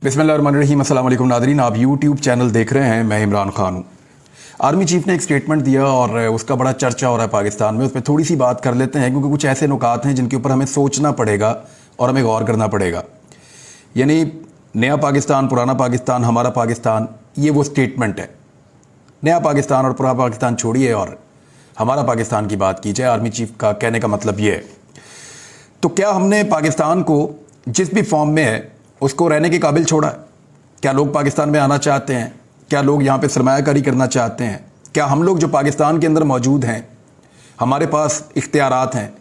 बिस्मिल्लाहिर्रहमानिर्रहीम। अस्सलाम वालेकुम नादरीन, आप यूट्यूब चैनल देख रहे हैं। मैं इमरान खान हूँ। आर्मी चीफ ने एक स्टेटमेंट दिया और उसका बड़ा चर्चा हो रहा है पाकिस्तान में। उस पर थोड़ी सी बात कर लेते हैं क्योंकि कुछ ऐसे नुकात हैं जिनके ऊपर हमें सोचना पड़ेगा और हमें गौर करना पड़ेगा। यानी नया पाकिस्तान, पुराना पाकिस्तान, हमारा पाकिस्तान, ये वो स्टेटमेंट है। नया पाकिस्तान और पुराना पाकिस्तान छोड़िए और हमारा पाकिस्तान की बात की जाए। आर्मी चीफ का कहने का मतलब ये है। तो क्या हमने पाकिस्तान को जिस भी फॉर्म में है उसको रहने के काबिल छोड़ा है? क्या लोग पाकिस्तान में आना चाहते हैं? क्या लोग यहाँ पे सरमायाकारी करना चाहते हैं? क्या हम लोग जो पाकिस्तान के अंदर मौजूद हैं, हमारे पास इख्तियारात हैं,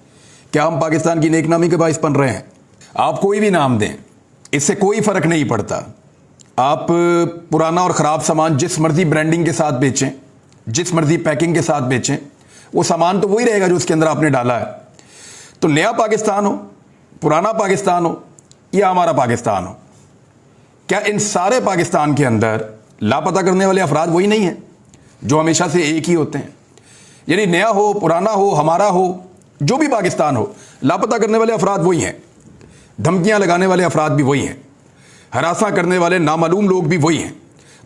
क्या हम पाकिस्तान की नेकनामी के बाइस बन रहे हैं? आप कोई भी नाम दें, इससे कोई फ़र्क नहीं पड़ता। आप पुराना और ख़राब सामान जिस मर्ज़ी ब्रांडिंग के साथ बेचें, जिस मर्ज़ी पैकिंग के साथ बेचें, वो सामान तो वही रहेगा जो उसके अंदर आपने डाला है। तो नया पाकिस्तान हो, पुराना पाकिस्तान हो या हमारा पाकिस्तान हो, क्या इन सारे पाकिस्तान के अंदर लापता करने वाले अफराद वही नहीं हैं जो हमेशा से एक ही होते हैं? यानी नया हो, पुराना हो, हमारा हो, जो भी पाकिस्तान हो, लापता करने वाले अफराद वही हैं, धमकियां लगाने वाले अफराद भी वही हैं, हरासा करने वाले नामालूम लोग भी वही हैं,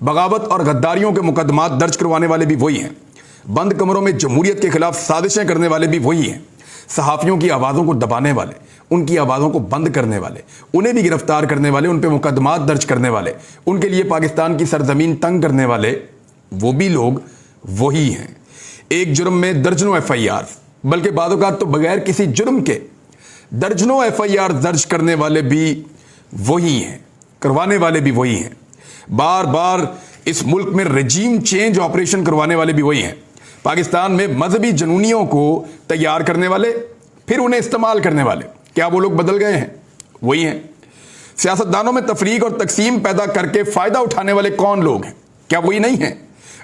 बगावत और गद्दारियों के मुकदमात दर्ज करवाने वाले भी वही हैं, बंद कमरों में जमहूरियत के खिलाफ साजिशें करने वाले भी वही हैं, सहाफ़ियों की आवाज़ों को दबाने वाले, उनकी आवाज़ों को बंद करने वाले, उन्हें भी गिरफ्तार करने वाले, उन पे मुकदमात दर्ज करने वाले, उनके लिए पाकिस्तान की सरजमीन तंग करने वाले, वो भी लोग वही हैं। एक जुर्म में दर्जनों FIR, बल्कि बादौकात तो बगैर किसी जुर्म के दर्जनों FIR दर्ज करने वाले भी वही हैं, करवाने वाले भी वही हैं। बार बार इस मुल्क में रजीम चेंज ऑपरेशन करवाने वाले भी वही हैं। पाकिस्तान में मजहबी जनूनियों को तैयार करने वाले, फिर उन्हें इस्तेमाल करने वाले, क्या वो लोग बदल गए हैं? वही हैं। सियासतदानों में तफरीक और तकसीम पैदा करके फ़ायदा उठाने वाले कौन लोग हैं? क्या वही नहीं हैं?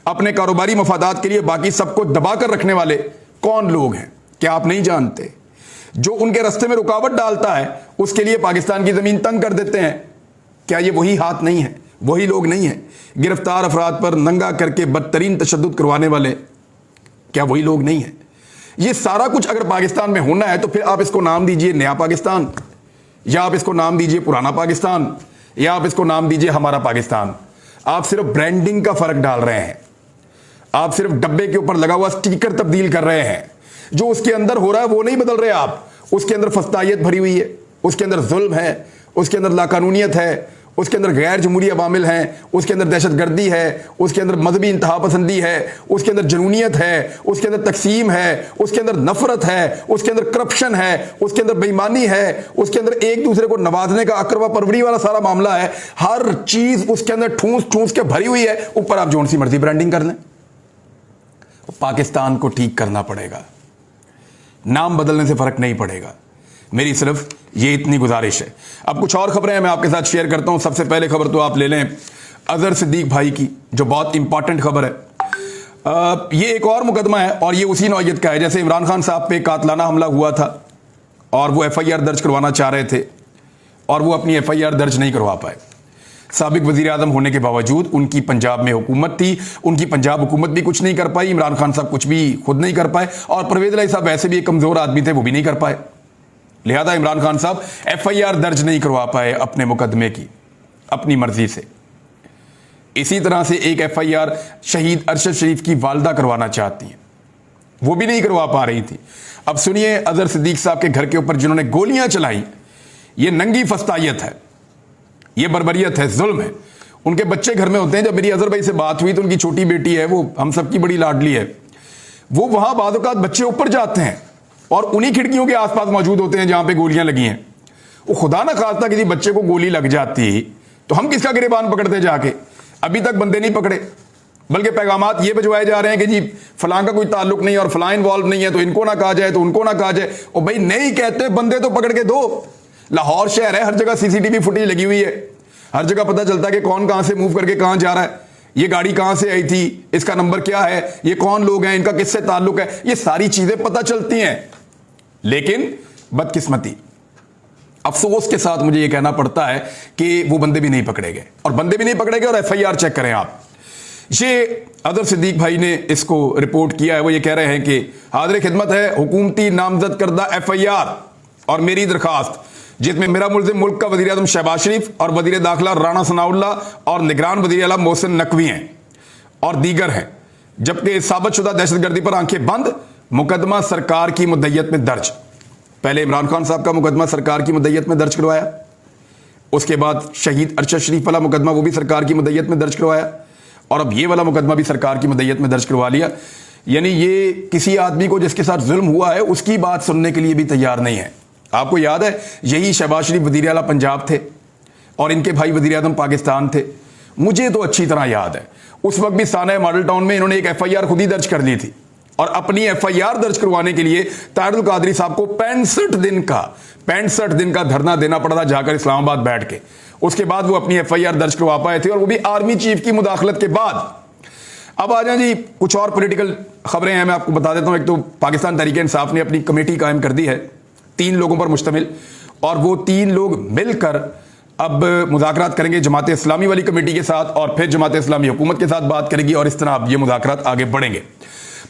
अपने कारोबारी मफादात के लिए बाकी सबको दबा कर रखने वाले कौन लोग हैं? क्या आप नहीं जानते? जो उनके रास्ते में रुकावट डालता है उसके लिए पाकिस्तान की ज़मीन तंग कर देते हैं। क्या ये वही हाथ नहीं है? वही लोग नहीं हैं? गिरफ्तार अफराद पर नंगा करके बदतरीन तशद्दुद करवाने वाले, क्या वही लोग नहीं हैं? ये सारा कुछ अगर पाकिस्तान में होना है तो फिर आप इसको नाम दीजिए नया पाकिस्तान, या आप इसको नाम दीजिए पुराना पाकिस्तान, या आप इसको नाम दीजिए हमारा पाकिस्तान। आप सिर्फ ब्रांडिंग का फर्क डाल रहे हैं। आप सिर्फ डब्बे के ऊपर लगा हुआ स्टिकर तब्दील कर रहे हैं। जो उसके अंदर हो रहा है वो नहीं बदल रहे आप। उसके अंदर फस्तायत भरी हुई है, उसके अंदर जुल्म है, उसके अंदर लाकानूनियत है, उसके अंदर गैर जमहूरी अवामिल हैं, उसके अंदर दहशत गर्दी है, उसके अंदर मजहबी इंतहा पसंदी है, उसके अंदर जनूनियत है, उसके अंदर तकसीम है, उसके अंदर नफरत है, उसके अंदर करप्शन है, उसके अंदर बेईमानी है, उसके अंदर एक दूसरे को नवाजने का अकरवा परवरी वाला सारा मामला है। हर चीज उसके अंदर ठूंस ठूंस के भरी हुई है। ऊपर आप जोन सी मर्जी ब्रांडिंग कर लें। पाकिस्तान को ठीक करना पड़ेगा, नाम बदलने से फर्क नहीं पड़ेगा। मेरी सिर्फ ये इतनी गुजारिश है। अब कुछ और खबरें मैं आपके साथ शेयर करता हूं। सबसे पहले खबर तो आप ले लें अजहर सिद्दीक भाई की, जो बहुत इंपॉर्टेंट खबर है। ये एक और मुकदमा है और ये उसी नौयत का है। जैसे इमरान खान साहब पे कातलाना हमला हुआ था और वो FIR दर्ज करवाना चाह रहे थे और वो अपनी FIR दर्ज नहीं करवा पाए। साबिक वजीर आजम होने के बावजूद उनकी पंजाब में हुकूमत थी, उनकी पंजाब हुकूमत भी कुछ नहीं कर पाई, इमरान खान साहब कुछ भी खुद नहीं कर पाए और परवेज इलाही साहब वैसे भी एक कमज़ोर आदमी थे, वो भी नहीं कर पाए। लिहाजा इमरान खान साहब FIR दर्ज नहीं करवा पाए अपने मुकदमे की अपनी मर्जी से। इसी तरह से एक FIR शहीद अरशद शरीफ की वालदा करवाना चाहती हैं, वो भी नहीं करवा पा रही थी। अब सुनिए, अजहर सिद्दीक साहब के घर के ऊपर जिन्होंने गोलियां चलाई, ये नंगी फस्तायत है, ये बर्बरियत है, जुल्म है। उनके बच्चे घर में होते हैं। जब मेरी अजहर भाई से बात हुई तो उनकी छोटी बेटी है, वो हम सबकी बड़ी लाडली है, वो वहां बाद औक़ात बच्चे ऊपर जाते हैं और उन्हीं खिड़कियों के आसपास मौजूद होते हैं जहां पे गोलियां लगी हैं। वो खुदा ना खास्ता किसी बच्चे को गोली लग जाती तो हम किसका गिरेबान पकड़ते जाके? अभी तक बंदे नहीं पकड़े, बल्कि पैगामात ये भिजवाए जा रहे हैं कि जी फलां का कोई ताल्लुक नहीं और फलां इन्वॉल्व नहीं है, तो इनको ना कहा जाए, तो उनको ना कहा जाए। और भाई नहीं कहते, बंदे तो पकड़ के दो। लाहौर शहर है, हर जगह CCTV फुटेज लगी हुई है, हर जगह पता चलता है कि कौन कहां से मूव करके कहां जा रहा है, ये गाड़ी कहां से आई थी, इसका नंबर क्या है, ये कौन लोग हैं, इनका किससे ताल्लुक है, ये सारी चीजें पता चलती हैं। लेकिन बदकिस्मती, अफसोस के साथ मुझे यह कहना पड़ता है कि वो बंदे भी नहीं पकड़े गए, और बंदे भी नहीं पकड़े गए और FIR चेक करें आप। ये अजहर सिद्दीक भाई ने इसको रिपोर्ट किया है। वो ये कह रहे हैं कि हाजिर खिदमत है हुकूमती नामजद करदा FIR और मेरी दरखास्त जिसमें मेरा मुल्ज़िम मुल्क का वज़ीर आज़म शहबाज शरीफ और वज़ीर दाखिला राना सनाउल्लाह और निगरान वज़ीर आला मोहसिन नकवी हैं और दीगर हैं। जबकि साबितशुदा दहशतगर्दी पर आंखें बंद मुकदमा सरकार की मुद्दयत में दर्ज। पहले इमरान खान साहब का मुकदमा सरकार की मुद्दयत में दर्ज करवाया, उसके बाद शहीद अरशद शरीफ वाला मुकदमा वो भी सरकार की मुद्दयत में दर्ज करवाया, और अब ये वाला मुकदमा भी सरकार की मुद्दयत में दर्ज करवा लिया। यानी ये किसी आदमी को जिसके साथ जुल्म हुआ है उसकी बात सुनने के लिए भी तैयार नहीं है। आपको याद है यही शहबाज शरीफ वज़ीर आला पंजाब थे और इनके भाई वज़ीर आज़म पाकिस्तान थे। मुझे तो अच्छी तरह याद है उस वक्त भी साना मॉडल टाउन में इन्होंने एक FIR खुद ही दर्ज कर ली थी, और अपनी FIR दर्ज करवाने के लिए ताहिरुल कादरी साहब को 65 दिन का धरना देना पड़ा था जाकर इस्लामाबाद बैठ के। उसके बाद वो अपनी FIR दर्ज करवा पाए थे, और वो भी आर्मी चीफ की मुदाखलत के बाद। अब आ जाए जी कुछ और पॉलिटिकल खबरें हैं, मैं आपको बता देता हूं। एक तो पाकिस्तान तहरीक इंसाफ ने अपनी कमेटी कायम कर दी है 3 लोगों पर मुश्तमिल, और वो 3 लोग मिलकर अब मुज़ाकरात करेंगे जमात इस्लामी वाली कमेटी के साथ, और फिर जमात इस्लामी हुकूमत के साथ बात करेगी, और इस तरह अब ये मुज़ाकरात आगे बढ़ेंगे।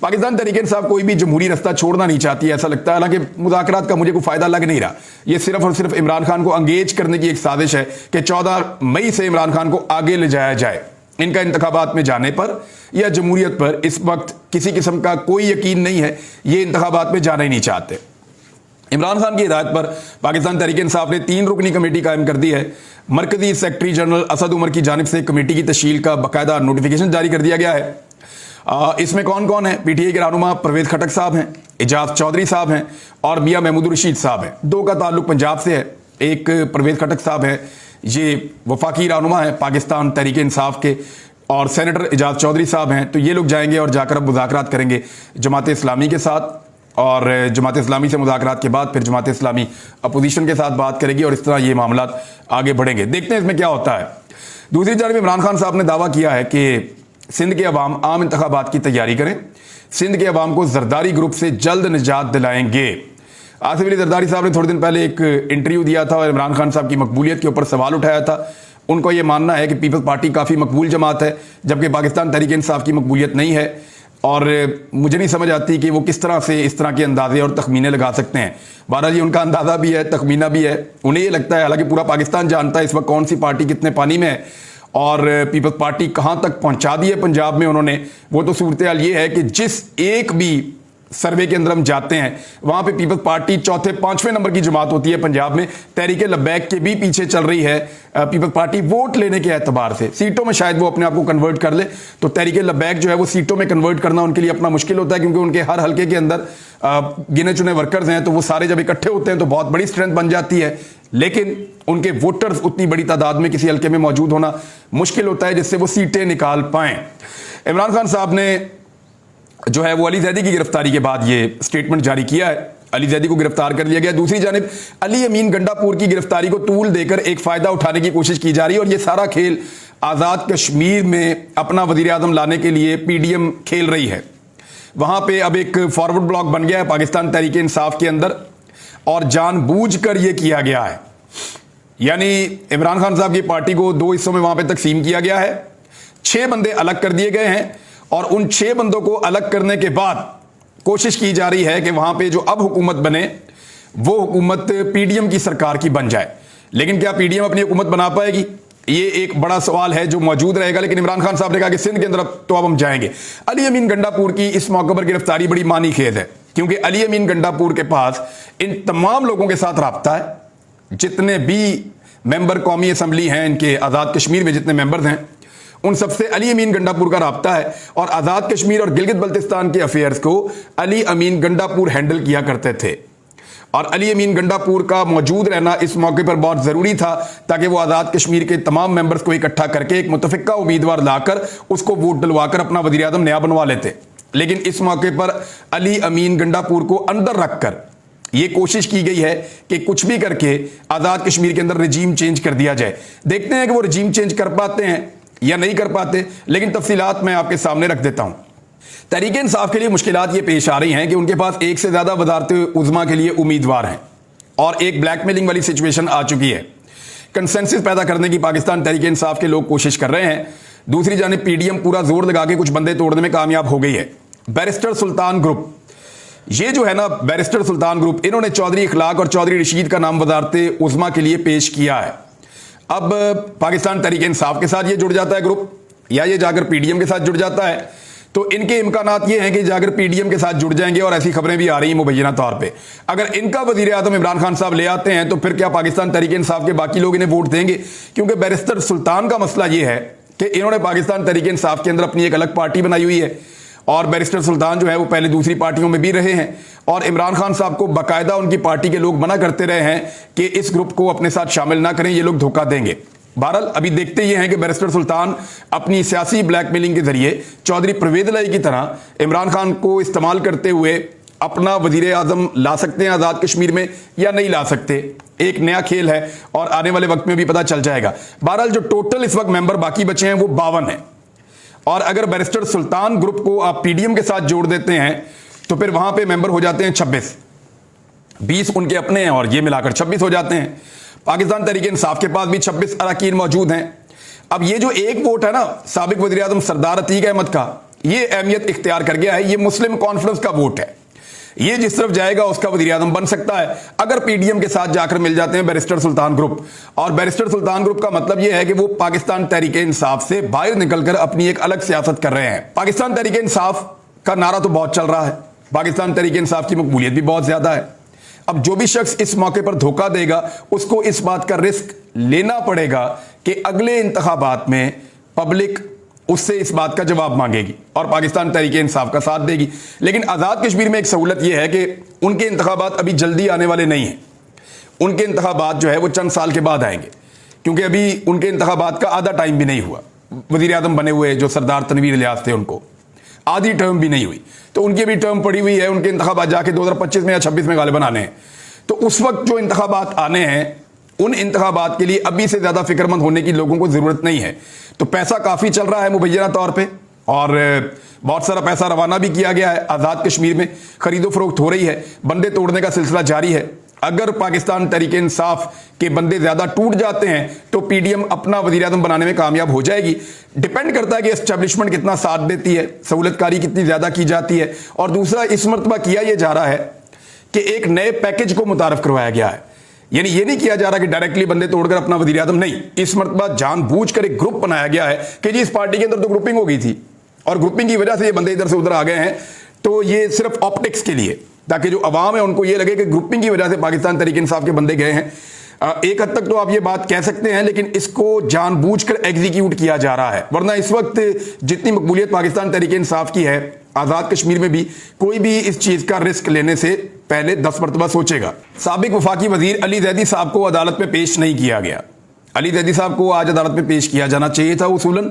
पाकिस्तान तहरीक इंसाफ कोई भी जमहूरी रास्ता छोड़ना नहीं चाहती है, ऐसा लगता है। हालांकि मुज़ाकरात का मुझे कोई फायदा लग नहीं रहा। ये सिर्फ और सिर्फ इमरान खान को अंगेज करने की एक साजिश है कि 14 मई से इमरान खान को आगे ले जाया जाए। इनका इंतखाबात में जाने पर या जमहूरियत पर इस वक्त किसी किस्म का कोई यकीन नहीं है, ये इंतखाबात में जाना ही नहीं चाहते। इमरान खान की हिदायत पर पाकिस्तान तहरीक इंसाफ ने 3 रुकनी कमेटी कायम कर दी है। मरकजी सेक्रेटरी जनरल असद उमर की जानिब से कमेटी की तश्कील का बाकायदा नोटिफिकेशन जारी कर दिया गया है। इसमें कौन कौन है? PTI के रहनुमा परवेज खटक साहब हैं, एजाज चौधरी साहब हैं, और मियां महमूद रशीद साहब हैं। 2 का ताल्लुक पंजाब से है। एक परवेज खटक साहब है, ये वफाकी रहनुमा है पाकिस्तान तहरीक इंसाफ के, और सेनेटर एजाज चौधरी साहब हैं। तो ये लोग जाएंगे और जाकर अब मुज़ाकरात करेंगे जमात इस्लामी के साथ, और जमात इस्लामी से मुज़ाकरात के बाद फिर जमात इस्लामी अपोजिशन के साथ बात करेगी, और इस तरह ये मामला आगे बढ़ेंगे। देखते हैं इसमें क्या होता है। दूसरी जानब इमरान खान साहब ने दावा किया है कि सिंध के अवाम आम इंतखाबात की तैयारी करें, सिंध के अवाम को जरदारी ग्रुप से जल्द निजात दिलाएंगे। आसिफ अली जरदारी साहब ने थोड़े दिन पहले एक इंटरव्यू दिया था और इमरान खान साहब की मकबूलियत के ऊपर सवाल उठाया था। उनको ये मानना है कि पीपल्स पार्टी काफ़ी मकबूल जमात है, जबकि पाकिस्तान तहरीक इंसाफ की मकबूलियत नहीं है, और मुझे नहीं समझ आती कि वो किस तरह से इस तरह के अंदाजे और तखमीने लगा सकते हैं। बहरहाल ये उनका अंदाज़ा भी है, तखमीना भी है। उन्हें ये लगता है, हालांकि पूरा पाकिस्तान जानता है इस वक्त कौन सी पार्टी कितने पानी में है, और पीपल्स पार्टी कहाँ तक पहुँचा दी है पंजाब में उन्होंने। वो तो सूरत हाल ये है कि जिस एक भी सर्वे के अंदर हम जाते हैं वहां पे पीपल्स पार्टी 4, 5वें नंबर की जमात होती है पंजाब में। तहरीक लब्बैक के भी पीछे चल रही है पीपल्स पार्टी वोट लेने के एतबार से। सीटों में शायद वो अपने आप को कन्वर्ट कर ले, तो तहरीक लब्बैक जो है वो सीटों में कन्वर्ट करना उनके लिए अपना मुश्किल होता है, क्योंकि उनके हर हल्के के अंदर गिने चुने वर्कर्स हैं, तो वो सारे जब इकट्ठे होते हैं तो बहुत बड़ी स्ट्रेंथ बन जाती है। लेकिन उनके वोटर्स उतनी बड़ी तादाद में किसी हल्के में मौजूद होना मुश्किल होता है जिससे वो सीटें निकाल पाएं। इमरान खान साहब ने जो है वो अली जैदी की गिरफ्तारी के बाद ये स्टेटमेंट जारी किया है। अली जैदी को गिरफ्तार कर लिया गया। दूसरी जानिब अली अमीन गंडापुर की गिरफ्तारी को तूल देकर एक फायदा उठाने की कोशिश की जा रही है, और ये सारा खेल आज़ाद कश्मीर में अपना वज़ीर आज़म लाने के लिए PDM खेल रही है। वहां पे अब एक फॉरवर्ड ब्लॉक बन गया है पाकिस्तान तहरीक इंसाफ के अंदर, और जानबूझकर ये किया गया है। यानी इमरान खान साहब की पार्टी को 2 हिस्सों में वहां पे तकसीम किया गया है। 6 बंदे अलग कर दिए गए हैं, और उन 6 बंदों को अलग करने के बाद कोशिश की जा रही है कि वहां पे जो अब हुकूमत बने वो हुकूमत PDM की सरकार की बन जाए। लेकिन क्या PDM अपनी हुकूमत बना पाएगी? ये एक बड़ा सवाल है जो मौजूद रहेगा। लेकिन इमरान खान साहब ने कहा कि सिंध के अंदर तो अब हम जाएंगे। अली अमीन गंडापुर की इस मौके पर गिरफ्तारी बड़ी मानी खेज है, क्योंकि अली अमीन गंडापुर के पास इन तमाम लोगों के साथ राब्ता है, जितने भी मेंबर कौमी असम्बली हैं इनके आज़ाद कश्मीर में जितने मेंबर्स हैं उन सबसे अली अमीन गंडापुर का राब्ता है। और आज़ाद कश्मीर और गिलगित बल्तिस्तान के अफेयर्स को अली अमीन गंडापुर हैंडल किया करते थे, और अली अमीन गंडापुर का मौजूद रहना इस मौके पर बहुत ज़रूरी था, ताकि वो आज़ाद कश्मीर के तमाम मेंबर्स को इकट्ठा करके एक मुतफ़िका उम्मीदवार लाकर उसको वोट डलवाकर अपना वज़ीर आज़म नया बनवा लेते। लेकिन इस मौके पर अली अमीन गंडापुर को अंदर रखकर ये कोशिश की गई है कि कुछ भी करके आज़ाद कश्मीर के अंदर रजीम चेंज कर दिया जाए। देखते हैं कि वो रजीम चेंज कर पाते हैं या नहीं कर पाते, लेकिन तफसीलात मैं आपके सामने रख देता हूं। तहरीक इंसाफ के लिए मुश्किलात ये पेश आ रही हैं कि उनके पास 1 से ज़्यादा वज़ारत उज़्मा के लिए उम्मीदवार हैं, और एक ब्लैकमेलिंग वाली सिचुएशन आ चुकी है। कंसेंसस पैदा करने की पाकिस्तान तहरीक इंसाफ के लोग कोशिश कर रहे हैं। दूसरी जानिब PDM पूरा जोर लगा के कुछ बंदे तोड़ने में कामयाब हो गई है। बैरिस्टर सुल्तान ग्रुप, یہ جو ہے نا بیرسٹر سلطان گروپ، انہوں نے چودھری اخلاق اور چودھری رشید کا نام وزارت عظمیٰ کے لیے پیش کیا ہے۔ اب پاکستان تحریک انصاف کے ساتھ یہ جڑ جاتا ہے گروپ، یا یہ جا کر پی ڈی ایم کے ساتھ جڑ جاتا ہے، تو ان کے امکانات یہ ہیں کہ جا کر پی ڈی ایم کے ساتھ جڑ جائیں گے، اور ایسی خبریں بھی آ رہی ہیں مبینہ طور پہ۔ اگر ان کا وزیر اعظم عمران خان صاحب لے آتے ہیں تو پھر کیا پاکستان تحریک انصاف کے باقی لوگ انہیں ووٹ دیں گے؟ کیونکہ بیرسٹر سلطان کا مسئلہ یہ ہے کہ انہوں نے پاکستان تحریک انصاف کے اندر اپنی ایک الگ پارٹی بنائی ہوئی ہے، اور بیرسٹر سلطان جو ہے وہ پہلے دوسری پارٹیوں میں بھی رہے ہیں، اور عمران خان صاحب کو باقاعدہ ان کی پارٹی کے لوگ منع کرتے رہے ہیں کہ اس گروپ کو اپنے ساتھ شامل نہ کریں، یہ لوگ دھوکہ دیں گے۔ بہرحال ابھی دیکھتے یہ ہیں کہ بیرسٹر سلطان اپنی سیاسی بلیک میلنگ کے ذریعے چودھری پرویز الہی کی طرح عمران خان کو استعمال کرتے ہوئے اپنا وزیر اعظم لا سکتے ہیں آزاد کشمیر میں یا نہیں لا سکتے۔ ایک نیا کھیل ہے اور آنے والے وقت میں بھی پتہ چل جائے گا۔ بہرحال جو ٹوٹل اس وقت ممبر باقی بچے ہیں وہ 52 ہیں، اور اگر بیرسٹر سلطان گروپ کو آپ پی ڈی ایم کے ساتھ جوڑ دیتے ہیں تو پھر وہاں پہ ممبر ہو جاتے ہیں 26، 20 ان کے اپنے ہیں اور یہ ملا کر 26 ہو جاتے ہیں۔ پاکستان تحریک انصاف کے پاس بھی 26 اراکین موجود ہیں۔ اب یہ جو ایک ووٹ ہے نا سابق وزیر اعظم سردار عتیق احمد کا، یہ اہمیت اختیار کر گیا ہے، یہ مسلم کانفرنس کا ووٹ ہے، یہ جس طرف جائے گا اس کا وزیر اعظم بن سکتا ہے اگر پی ڈی ایم کے ساتھ جا کر مل جاتے ہیں بیرسٹر سلطان گروپ۔ اور بیرسٹر سلطان گروپ کا مطلب یہ ہے کہ وہ پاکستان تحریک انصاف سے باہر نکل کر اپنی ایک الگ سیاست کر رہے ہیں۔ پاکستان تحریک انصاف کا نعرہ تو بہت چل رہا ہے، پاکستان تحریک انصاف کی مقبولیت بھی بہت زیادہ ہے۔ اب جو بھی شخص اس موقع پر دھوکہ دے گا اس کو اس بات کا رسک لینا پڑے گا کہ اگلے انتخابات میں پبلک اس سے اس بات کا جواب مانگے گی اور پاکستان تحریک انصاف کا ساتھ دے گی۔ لیکن آزاد کشمیر میں ایک سہولت یہ ہے کہ ان کے انتخابات ابھی جلدی آنے والے نہیں ہیں، ان کے انتخابات جو ہے وہ چند سال کے بعد آئیں گے، کیونکہ ابھی ان کے انتخابات کا آدھا ٹائم بھی نہیں ہوا۔ وزیر اعظم بنے ہوئے جو سردار تنویر الیاس تھے ان کو آدھی ٹرم بھی نہیں ہوئی، تو ان کی بھی ٹرم پڑی ہوئی ہے، ان کے انتخابات جا کے 2025 میں یا 26 میں غالباً آنے ہیں۔ تو اس وقت جو انتخابات آنے ہیں ان انتخابات کے لیے ابھی سے زیادہ فکر مند ہونے کی لوگوں کو ضرورت نہیں ہے۔ تو پیسہ کافی چل رہا ہے مبینہ طور پہ، اور بہت سارا پیسہ روانہ بھی کیا گیا ہے آزاد کشمیر میں، خرید و فروخت ہو رہی ہے، بندے توڑنے کا سلسلہ جاری ہے۔ اگر پاکستان تحریک انصاف کے بندے زیادہ ٹوٹ جاتے ہیں تو پی ڈی ایم اپنا وزیر اعظم بنانے میں کامیاب ہو جائے گی۔ ڈیپینڈ کرتا ہے کہ اسٹیبلشمنٹ کتنا ساتھ دیتی ہے، سہولت کاری کتنی زیادہ کی جاتی ہے، اور دوسرا اس مرتبہ کیا یہ جا رہا ہے کہ ایک نئے پیکج کو متعارف کروایا گیا ہے، یعنی یہ نہیں کیا جا رہا کہ ڈائریکٹلی بندے توڑ کر اپنا وزیر اعظم، نہیں، اس مرتبہ جان بوجھ کر ایک گروپ بنایا گیا ہے کہ جی اس پارٹی کے اندر تو گروپنگ ہو گئی تھی اور گروپنگ کی وجہ سے یہ بندے ادھر سے ادھر آ گئے ہیں، تو یہ صرف آپٹکس کے لیے، تاکہ جو عوام ہے ان کو یہ لگے کہ گروپنگ کی وجہ سے پاکستان تحریک انصاف کے بندے گئے ہیں۔ ایک حد تک تو آپ یہ بات کہہ سکتے ہیں، لیکن اس کو جان بوجھ کر ایگزیکیوٹ کیا جا رہا ہے، ورنہ اس وقت جتنی مقبولیت پاکستان تحریک انصاف کی ہے آزاد کشمیر میں بھی کوئی بھی اس چیز کا رسک لینے سے پہلے 10 مرتبہ سوچے گا۔ سابق وفاقی وزیر علی زیدی صاحب کو عدالت میں پیش نہیں کیا گیا۔ علی زیدی صاحب کو آج عدالت میں پیش کیا جانا چاہیے تھا اصولاً،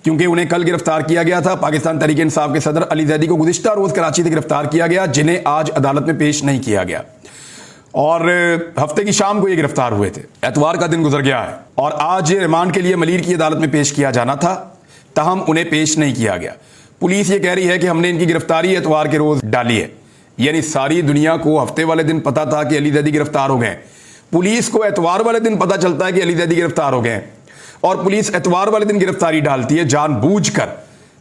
کیونکہ انہیں کل گرفتار کیا گیا تھا۔ پاکستان تحریک انصاف کے صدر علی زیدی کو گزشتہ روز کراچی سے گرفتار کیا گیا، جنہیں آج عدالت میں پیش نہیں کیا گیا، اور ہفتے کی شام کو یہ گرفتار ہوئے تھے۔ اتوار کا دن گزر گیا ہے اور آج ریمانڈ کے لیے ملیر کی عدالت میں پیش کیا جانا تھا، تاہم انہیں پیش نہیں کیا گیا۔ پولیس یہ کہہ رہی ہے کہ ہم نے ان کی گرفتاری اتوار کے روز ڈالی ہے، یعنی ساری دنیا کو ہفتے والے دن پتا تھا کہ علی زیدی گرفتار ہو گئے، پولیس کو اتوار والے دن پتا چلتا ہے کہ علی زیدی گرفتار ہو گئے، اور پولیس اتوار والے دن گرفتاری ڈالتی ہے جان بوجھ کر،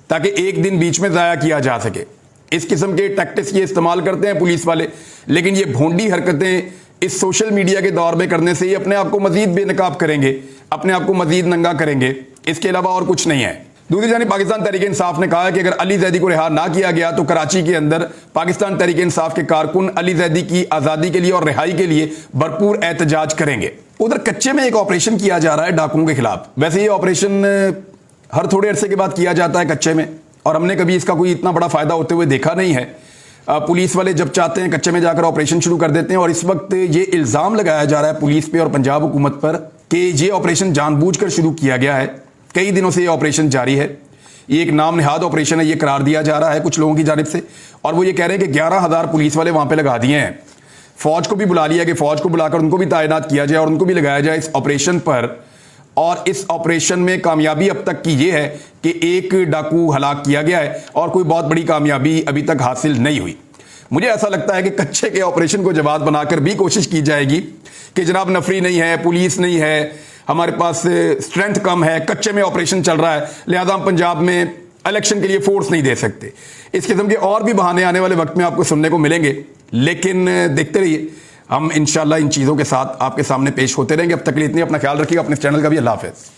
تاکہ ایک دن بیچ میں ضائع کیا جا سکے۔ اس قسم کے ٹیکٹکس یہ استعمال کرتے ہیں پولیس والے، لیکن یہ بھونڈی حرکتیں اس سوشل میڈیا کے دور میں کرنے سے یہ اپنے آپ کو مزید بے نقاب کریں گے، اپنے آپ کو مزید ننگا کریں گے، اس کے علاوہ اور کچھ نہیں ہے۔ دوسری جانب پاکستان تحریک انصاف نے کہا ہے کہ اگر علی زیدی کو رہا نہ کیا گیا تو کراچی کے اندر پاکستان تحریک انصاف کے کارکن علی زیدی کی آزادی کے لیے اور رہائی کے لیے بھرپور احتجاج کریں گے۔ ادھر کچے میں ایک آپریشن کیا جا رہا ہے ڈاکوؤں کے خلاف، ویسے یہ آپریشن ہر تھوڑے عرصے کے بعد کیا جاتا ہے کچے میں، اور ہم نے کبھی اس کا کوئی اتنا بڑا فائدہ ہوتے ہوئے دیکھا نہیں ہے۔ پولیس والے جب چاہتے ہیں کچے میں جا کر آپریشن شروع کر دیتے ہیں، اور اس وقت یہ الزام لگایا جا رہا ہے پولیس پہ اور پنجاب حکومت پر کہ یہ آپریشن جان بوجھ کر شروع کیا گیا ہے۔ کئی دنوں سے یہ آپریشن جاری ہے، یہ ایک نام نہاد آپریشن ہے، یہ قرار دیا جا رہا ہے کچھ لوگوں کی جانب سے، اور وہ یہ کہہ رہے ہیں کہ 11,000 پولیس والے وہاں پہ لگا دیے ہیں، فوج کو بھی بلا لیا کہ فوج کو بلا کر ان کو بھی تعینات کیا جائے اور ان کو بھی لگایا جائے اس آپریشن پر۔ اور اس آپریشن میں کامیابی اب تک کی یہ ہے کہ ایک ڈاکو ہلاک کیا گیا ہے، اور کوئی بہت بڑی کامیابی ابھی تک حاصل نہیں ہوئی۔ مجھے ایسا لگتا ہے کہ کچے کے آپریشن کو جواز بنا کر بھی کوشش کی جائے گی کہ جناب نفری نہیں ہے، پولیس نہیں ہے، ہمارے پاس اسٹرینتھ کم ہے، کچے میں آپریشن چل رہا ہے، لہذا ہم پنجاب میں الیکشن کے لیے فورس نہیں دے سکتے. اس قسم کے اور بھی بہانے آنے والے وقت میں آپ کو سننے کو ملیں گے, لیکن دیکھتے رہیے, ہم انشاءاللہ ان چیزوں کے ساتھ آپ کے سامنے پیش ہوتے رہیں گے. اب تک کے لیے اتنی, اپنا خیال رکھیے گا, اپنے چینل کا بھی. اللہ حافظ.